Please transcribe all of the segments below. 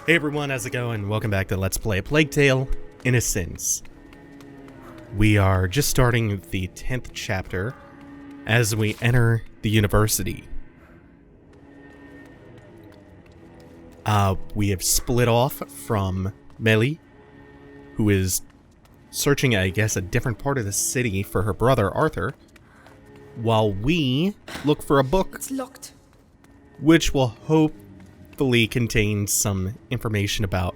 Hey everyone, how's it going? Welcome back to Let's Play A Plague Tale, Innocence. We are just starting the 10th chapter as we enter the university. We have split off from Melly, who is searching, I guess, a different part of the city for her brother, Arthur, while we look for a book. It's locked. Which will hopefully contain some information about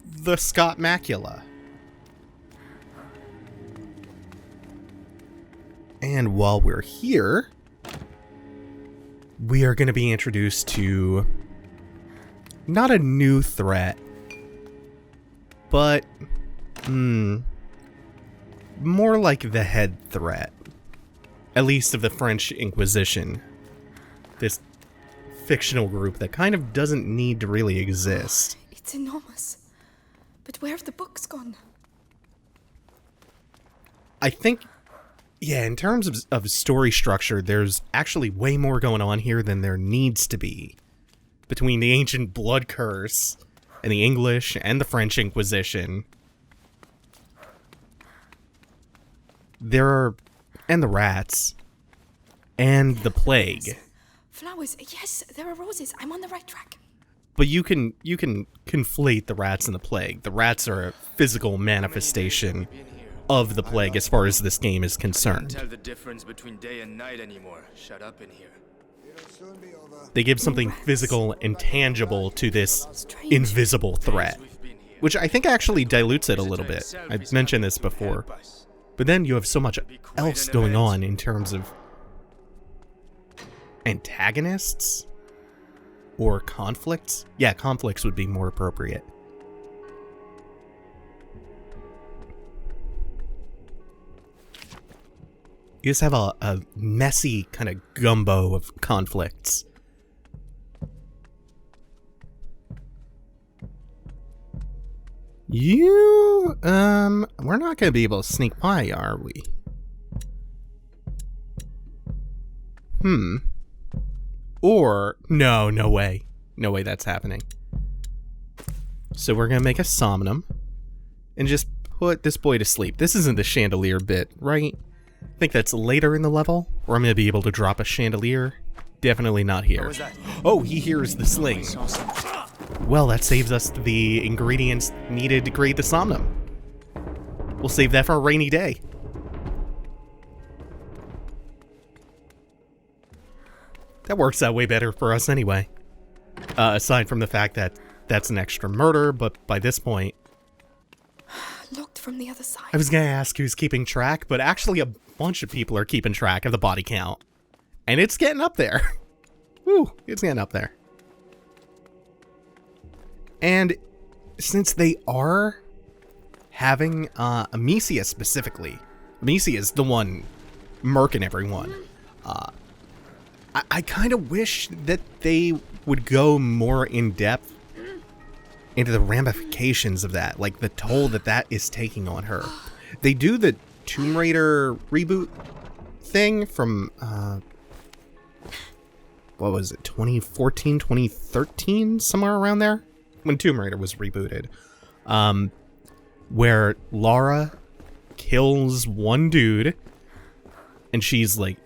the Scott Macula. And while we're here, we are going to be introduced to not a new threat, but more like the head threat, at least of the French Inquisition. This fictional group that kind of doesn't need to really exist. It's enormous. But where have the books gone? I think, yeah, in terms of story structure, there's actually way more going on here than there needs to be. Between the ancient blood curse, and the English, and the French Inquisition. And the rats, and the plague. Flowers. Yes, there are roses. I'm on the right track. But you can conflate the rats and the plague. The rats are a physical manifestation of the plague as far as this game is concerned. Can't tell the difference between day and night anymore. Shut up in here. They give something physical and tangible to this invisible threat, which I think actually dilutes it a little bit. I've mentioned this before. But then you have so much else going on in terms of antagonists or conflicts. Yeah, conflicts would be more appropriate. You just have a messy kind of gumbo of conflicts. We're not going to be able to sneak by, are we? Or, no way. No way that's happening. So we're going to make a somnum and just put this boy to sleep. This isn't the chandelier bit, right? I think that's later in the level, where I'm going to be able to drop a chandelier. Definitely not here. Oh, he hears the sling. Well, that saves us the ingredients needed to create the somnum. We'll save that for a rainy day. That works out way better for us anyway. Aside from the fact that that's an extra murder, but by this point... Locked from the other side. I was gonna ask who's keeping track, but actually a bunch of people are keeping track of the body count. And it's getting up there. Woo, it's getting up there. And since they are having Amicia specifically, Amicia is the one murking everyone. I kind of wish that they would go more in depth into the ramifications of that, like the toll that is taking on her. They do the Tomb Raider reboot thing from, what was it, 2014, 2013, somewhere around there? When Tomb Raider was rebooted. Where Lara kills one dude, and she's like,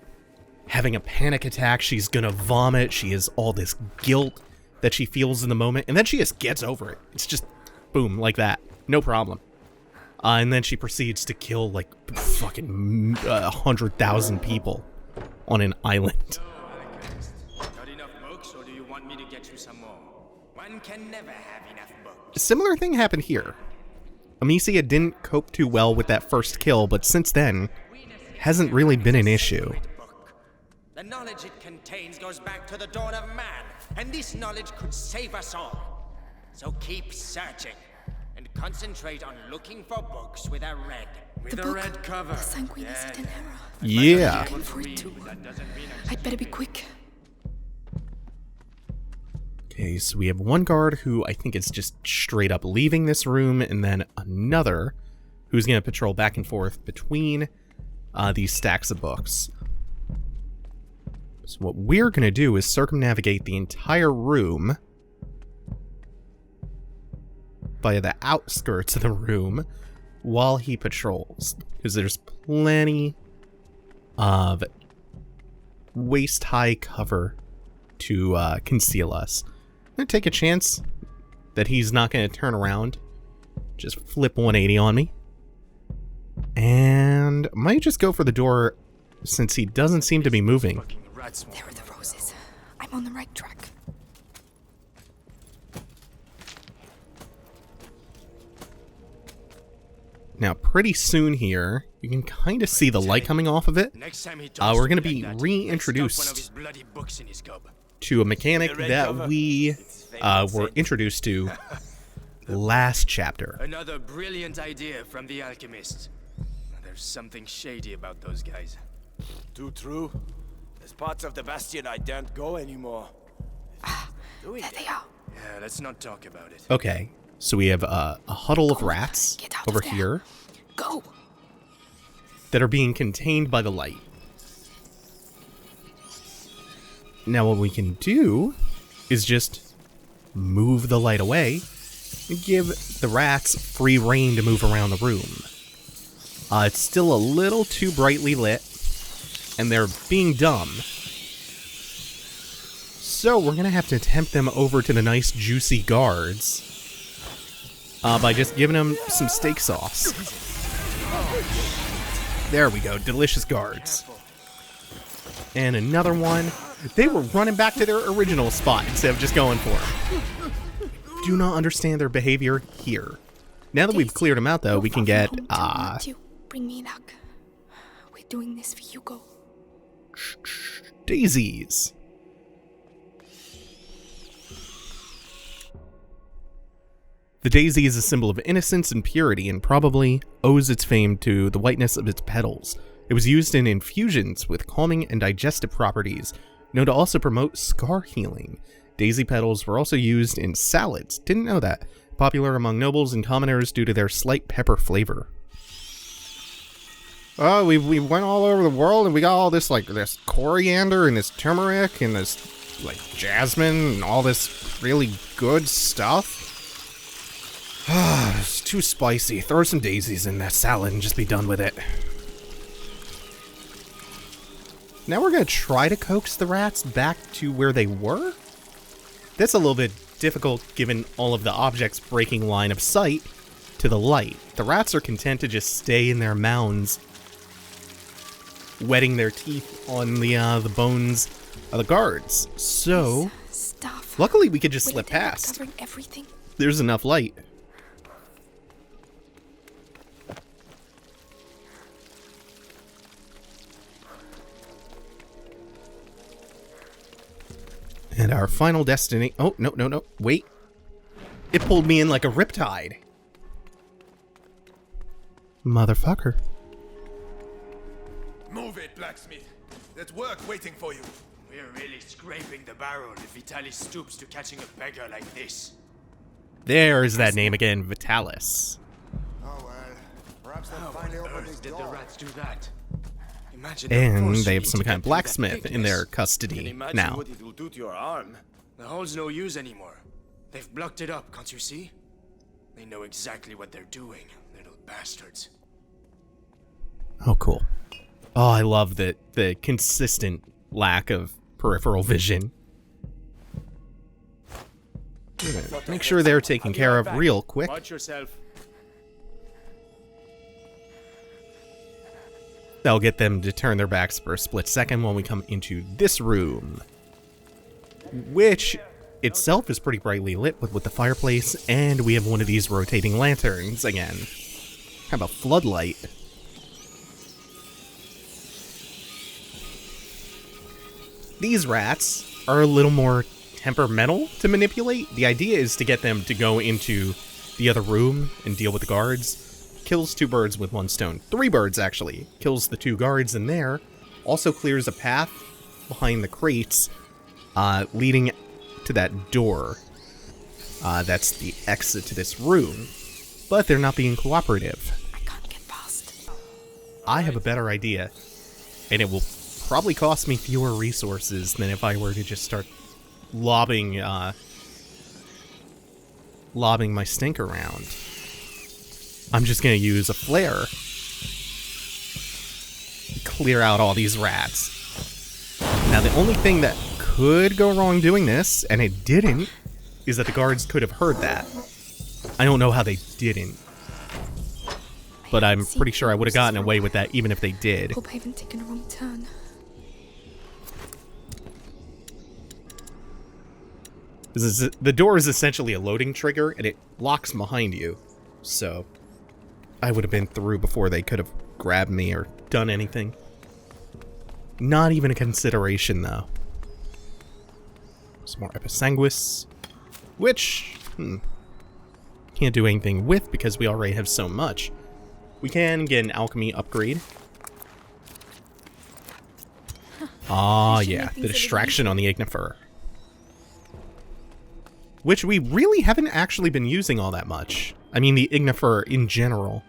having a panic attack, she's gonna vomit, she has all this guilt that she feels in the moment, and then she just gets over it. It's just, boom, like that. No problem. And then she proceeds to kill, like, fucking 100,000 people on an island. Not enough books, or do you want me to get you some more? One can never have enough books. A similar thing happened here. Amicia didn't cope too well with that first kill, but since then, hasn't really been an issue. The knowledge it contains goes back to the dawn of man, and this knowledge could save us all. So keep searching, and concentrate on looking for books with a red cover. The Sanguinis et in error. Yeah. Looking for it too. I'd better be quick. Okay, so we have one guard who I think is just straight up leaving this room, and then another who's going to patrol back and forth between these stacks of books. So what we're going to do is circumnavigate the entire room by the outskirts of the room while he patrols, because there's plenty of waist-high cover to conceal us. I'm going to take a chance that he's not going to turn around, just flip 180 on me, and might just go for the door since he doesn't seem to be moving. There are the roses. I'm on the right track. Now, pretty soon here, you can kind of see the light coming off of it. We're going to be reintroduced to a mechanic that we were introduced to last chapter. Another brilliant idea from the alchemists. There's something shady about those guys. Too true. There's parts of the bastion I daren't go anymore. There they are. Yeah, let's not talk about it. Okay, so we have a huddle of rats over here. Go. That are being contained by the light. Now what we can do is just move the light away and give the rats free rein to move around the room. It's still a little too brightly lit, and they're being dumb. So we're going to have to tempt them over to the nice juicy guards by just giving them some steak sauce. There we go, delicious guards. And another one. They were running back to their original spot instead of just going for it. Do not understand their behavior here. Now that we've cleared them out, though, we can get, Bring me luck. We're doing this for Hugo. daisies. The daisy is a symbol of innocence and purity and probably owes its fame to the whiteness of its petals. It was used in infusions with calming and digestive properties, known to also promote scar healing. Daisy petals were also used in salads. Didn't know that. Popular among nobles and commoners due to their slight pepper flavor. Oh, we went all over the world and we got all this, like, this coriander and this turmeric and this, like, jasmine and all this really good stuff. It's too spicy. Throw some daisies in that salad and just be done with it. Now we're going to try to coax the rats back to where they were. That's a little bit difficult given all of the objects breaking line of sight to the light. The rats are content to just stay in their mounds, wetting their teeth on the bones of the guards. So, luckily we could just slip past. Covering everything. There's enough light. And our final destiny... Oh, no. Wait. It pulled me in like a riptide. Motherfucker. Move it, blacksmith. There's work waiting for you. We're really scraping the barrel if Vitalis stoops to catching a beggar like this. There's that name again, Vitalis. Oh well. Perhaps they'll finally open this Did door. the rats do that? Imagine And they have some kind of blacksmith in their custody Imagine now. what it will do to your arm. The hole's no use anymore. They've blocked it up, can't you see? They know exactly what they're doing, little bastards. Oh, cool. Oh, I love the consistent lack of peripheral vision. Make sure they're taken care of real quick. Watch yourself. That'll get them to turn their backs for a split second when we come into this room, which itself is pretty brightly lit with the fireplace, and we have one of these rotating lanterns again. Have a floodlight. These rats are a little more temperamental to manipulate. The idea is to get them to go into the other room and deal with the guards. Kills 2 birds with 1 stone. 3 birds, actually. Kills the 2 guards in there. Also clears a path behind the crates, leading to that door. That's the exit to this room. But they're not being cooperative. I can't get past. I have a better idea, and it will probably cost me fewer resources than if I were to just start lobbing lobbing my stink around, I'm just going to use a flare to clear out all these rats. Now, the only thing that could go wrong doing this, and it didn't, is that the guards could have heard that. I don't know how they didn't, but I'm pretty sure I would have gotten away with that even if they did. Hope I haven't taken a wrong turn. The door is essentially a loading trigger, and it locks behind you. So, I would have been through before they could have grabbed me or done anything. Not even a consideration, though. Some more extinguish, which can't do anything with because we already have so much. We can get an alchemy upgrade. Ah, yeah, the distraction on the ignifer. Which we really haven't actually been using all that much. I mean, the ignifer in general.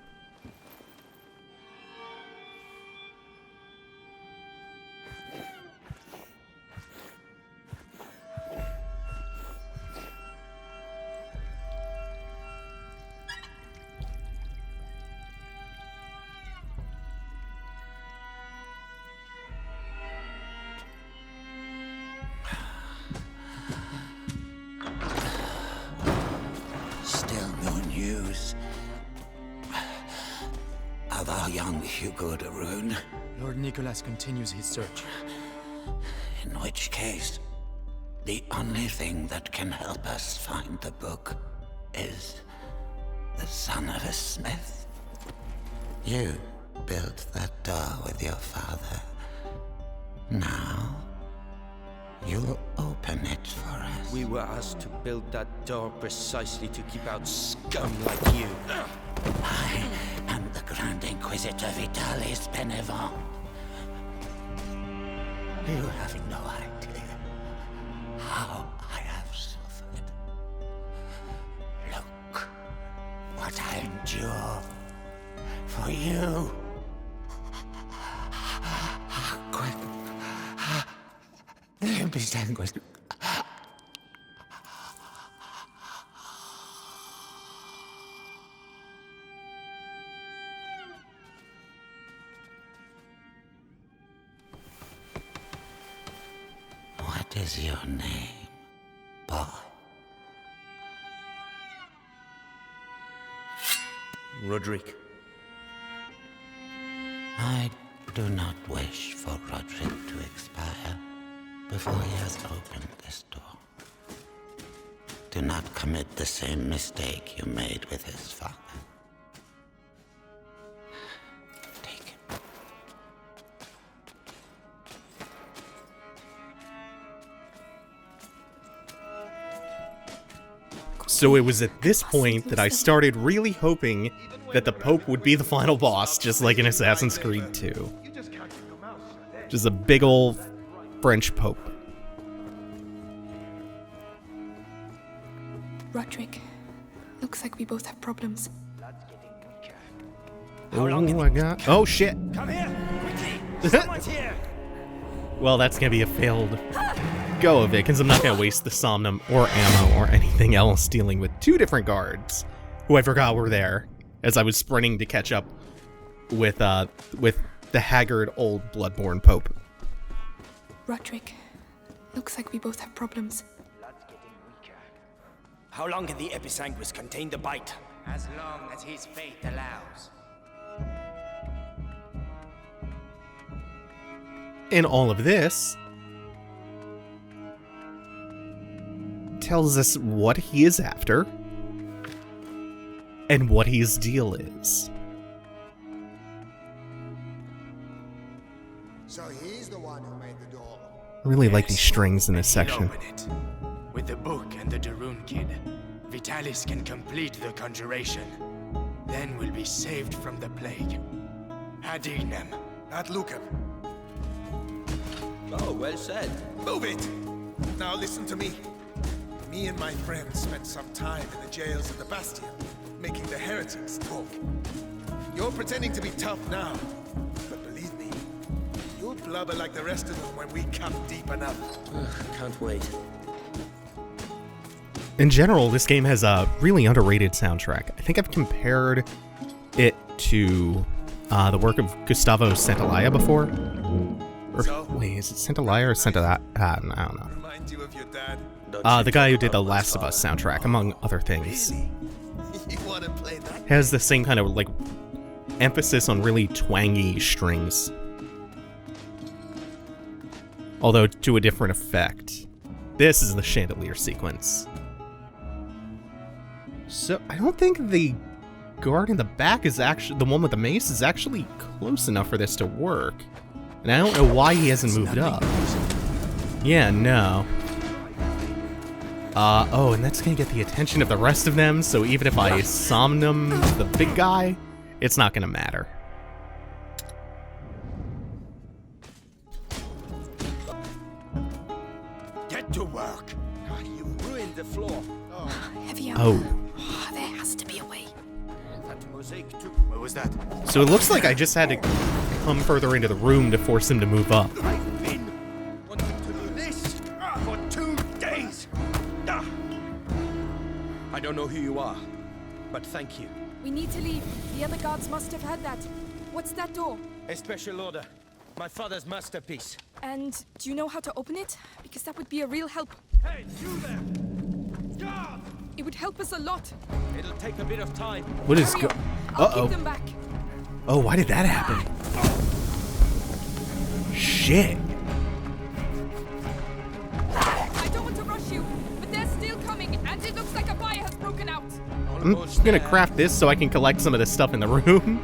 Young Hugo de Rune. Lord Nicholas continues his search. In which case, the only thing that can help us find the book is the son of a smith. You built that door with your father. Now, you'll open it for us. We were asked to build that door precisely to keep out scum like you. I am the Grand Inquisitor Vitalis Benevent. You have no idea how I have suffered. Look what I endure for you. Quick. Be sanguine. What is your name, boy? Roderick. I do not wish for Roderick to expire before he has opened this door. Do not commit the same mistake you made with his father. Take it. So it was at this point that I started really hoping that the Pope would be the final boss, just like in Assassin's Creed 2. Just a big ol' French Pope. Roderick, looks like we both have problems. Oh shit! Come here, quickly! Someone's here! Well, that's gonna be a failed go of it, because I'm not gonna waste the somnum or ammo or anything else dealing with two different guards, who I forgot were there, as I was sprinting to catch up with the haggard old Bloodborne Pope. Roderick, looks like we both have problems. How long can the episanguis contain the bite? As long as his fate allows. And all of this tells us what he is after and what his deal is. So he's the one who made the door. I really like these strings in this section. Open it. With the book and the de Rune kid, Vitalis can complete the conjuration. Then we'll be saved from the plague. Ad ignem. Not Lucan. Oh, well said. Move it! Now listen to me. Me and my friends spent some time in the jails of the Bastion, making the heretics talk. You're pretending to be tough now, but believe me, you'll blubber like the rest of them when we come deep enough. Can't wait. In general, this game has a really underrated soundtrack. I think I've compared it to the work of Gustavo Santaolalla before. Or, wait, is it Santaolalla or Santaolalla? I don't know. Remind you of your dad. The guy who did the Last of Us soundtrack, among other things. You want to play that? Has the same kind of, like, emphasis on really twangy strings. Although to a different effect. This is the chandelier sequence. So, I don't think the guard in the back is actually, the one with the mace is actually close enough for this to work. And I don't know why he hasn't moved up. Yeah, no. Oh, and that's gonna get the attention of the rest of them, so even if I somnum the big guy, it's not gonna matter. Get to work. You ruined the floor. Heavy Oh. There has to be a way. That mosaic too. What was that? So it looks like I just had to come further into the room to force him to move up. I've been wanting to do this for 2 days. I don't know who you are, but thank you. We need to leave. The other guards must have heard that. What's that door? A special order. My father's masterpiece. And do you know how to open it? Because that would be a real help. Hey, you there! Guard! It would help us a lot. It'll take a bit of time. What is Hurry go- up. I'll Uh-oh. keep them back. Oh, why did that happen? Shit. I don't want to rush you, but they're still coming, and it looks like a fire has broken out. I'm gonna craft this so I can collect some of the stuff in the room.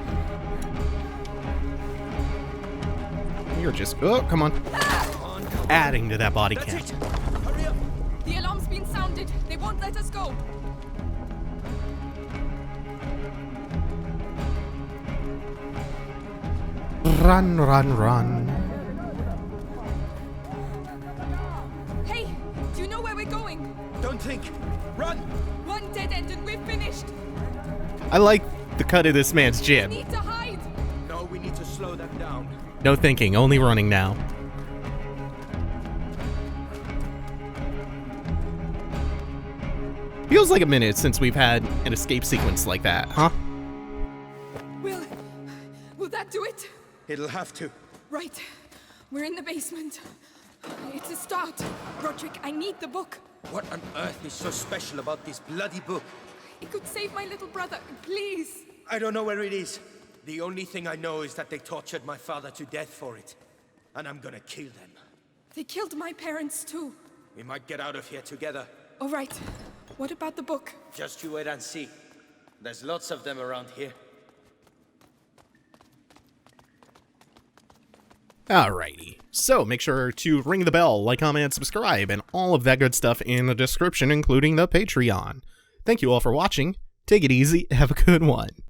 You're just, oh, come on. Adding to that body count. Hurry up! The alarm's been sounded. They won't let us go. Run, run, run. Hey, do you know where we're going? Don't think. Run! One dead end and we're finished. I like the cut of this man's jib. Need to hide. No, we need to slow them down. No thinking, only running now. Feels like a minute since we've had an escape sequence like that, huh? Will that do it? It'll have to. Right. We're in the basement. It's a start. Roderick, I need the book. What on earth is so special about this bloody book? It could save my little brother. Please. I don't know where it is. The only thing I know is that they tortured my father to death for it. And I'm gonna kill them. They killed my parents too. We might get out of here together. All right. What about the book? Just you wait and see. There's lots of them around here. Alrighty. So make sure to ring the bell, like, comment, subscribe, and all of that good stuff in the description, including the Patreon. Thank you all for watching. Take it easy. Have a good one.